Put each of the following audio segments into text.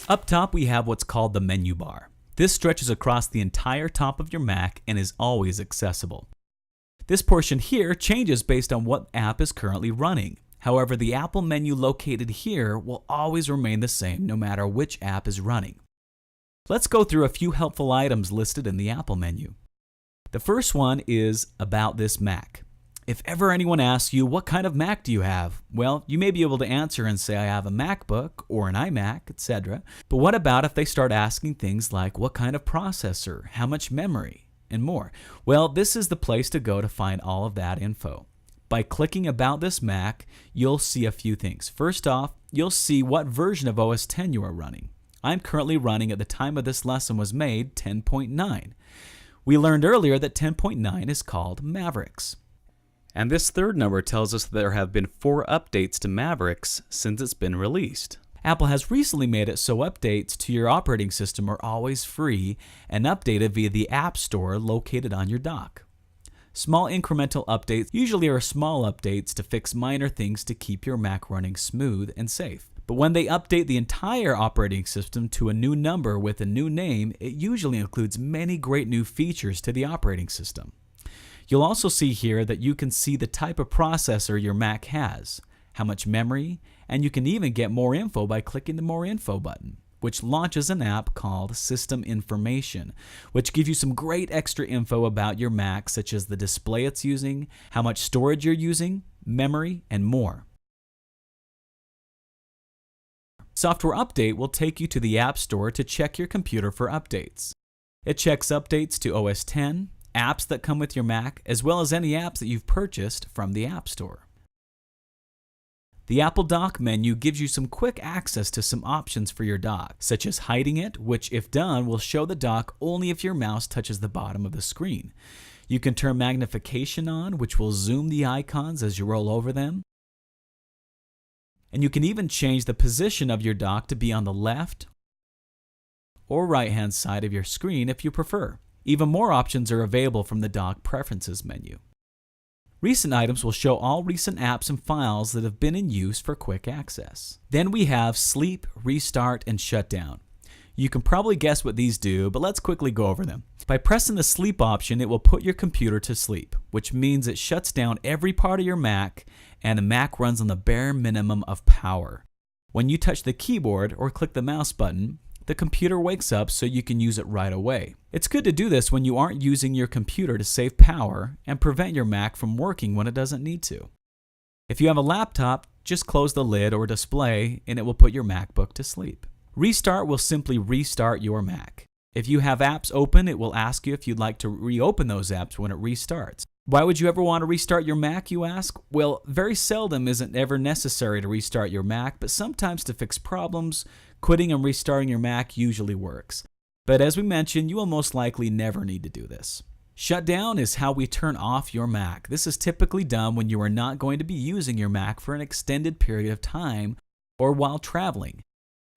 Up top we have what's called the menu bar. This stretches across the entire top of your Mac and is always accessible. This portion here changes based on what app is currently running. However, the Apple menu located here will always remain the same no matter which app is running. Let's go through a few helpful items listed in the Apple menu. The first one is About This Mac. If ever anyone asks you, what kind of Mac do you have? Well, you may be able to answer and say, I have a MacBook or an iMac, etc. But what about if they start asking things like, what kind of processor, how much memory, and more? Well, this is the place to go to find all of that info. By clicking About This Mac, you'll see a few things. First off, you'll see what version of OS X you are running. I'm currently running, at the time of this lesson was made, 10.9. We learned earlier that 10.9 is called Mavericks. And this third number tells us that there have been 4 updates to Mavericks since it's been released. Apple has recently made it so updates to your operating system are always free and updated via the App Store located on your dock. Small incremental updates usually are small updates to fix minor things to keep your Mac running smooth and safe. But when they update the entire operating system to a new number with a new name, it usually includes many great new features to the operating system. You'll also see here that you can see the type of processor your Mac has, how much memory, and you can even get more info by clicking the More Info button, which launches an app called System Information, which gives you some great extra info about your Mac, such as the display it's using, how much storage you're using, memory, and more. Software Update will take you to the App Store to check your computer for updates. It checks updates to OS X, apps that come with your Mac, as well as any apps that you've purchased from the App Store. The Apple Dock menu gives you some quick access to some options for your dock, such as hiding it, which if done will show the dock only if your mouse touches the bottom of the screen. You can turn magnification on, which will zoom the icons as you roll over them. And you can even change the position of your dock to be on the left or right-hand side of your screen if you prefer. Even more options are available from the Dock Preferences menu. Recent items will show all recent apps and files that have been in use for quick access. Then we have Sleep, Restart, and Shutdown. You can probably guess what these do, but let's quickly go over them. By pressing the Sleep option, it will put your computer to sleep, which means it shuts down every part of your Mac, and the Mac runs on the bare minimum of power. When you touch the keyboard or click the mouse button, the computer wakes up so you can use it right away. It's good to do this when you aren't using your computer to save power and prevent your Mac from working when it doesn't need to. If you have a laptop, just close the lid or display and it will put your MacBook to sleep. Restart will simply restart your Mac. If you have apps open, it will ask you if you'd like to reopen those apps when it restarts. Why would you ever want to restart your Mac, you ask? Well, very seldom isn't ever necessary to restart your Mac, but sometimes to fix problems, quitting and restarting your Mac usually works. But as we mentioned, you will most likely never need to do this. Shutdown is how we turn off your Mac. This is typically done when you are not going to be using your Mac for an extended period of time or while traveling.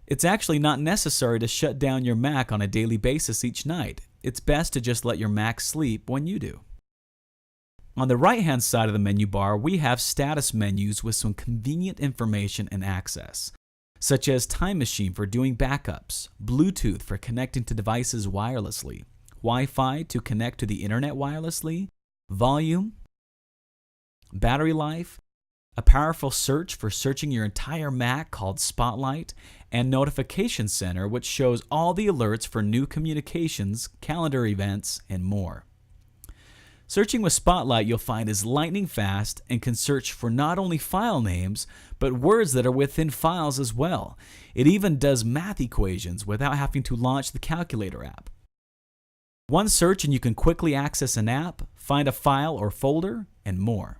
It's actually not necessary to shut down your Mac on a daily basis each night. It's best to just let your Mac sleep when you do. On the right-hand side of the menu bar, we have status menus with some convenient information and access, such as Time Machine for doing backups, Bluetooth for connecting to devices wirelessly, Wi-Fi to connect to the internet wirelessly, volume, battery life, a powerful search for searching your entire Mac called Spotlight, and Notification Center, which shows all the alerts for new communications, calendar events, and more. Searching with Spotlight you'll find is lightning fast and can search for not only file names, but words that are within files as well. It even does math equations without having to launch the calculator app. One search and you can quickly access an app, find a file or folder, and more.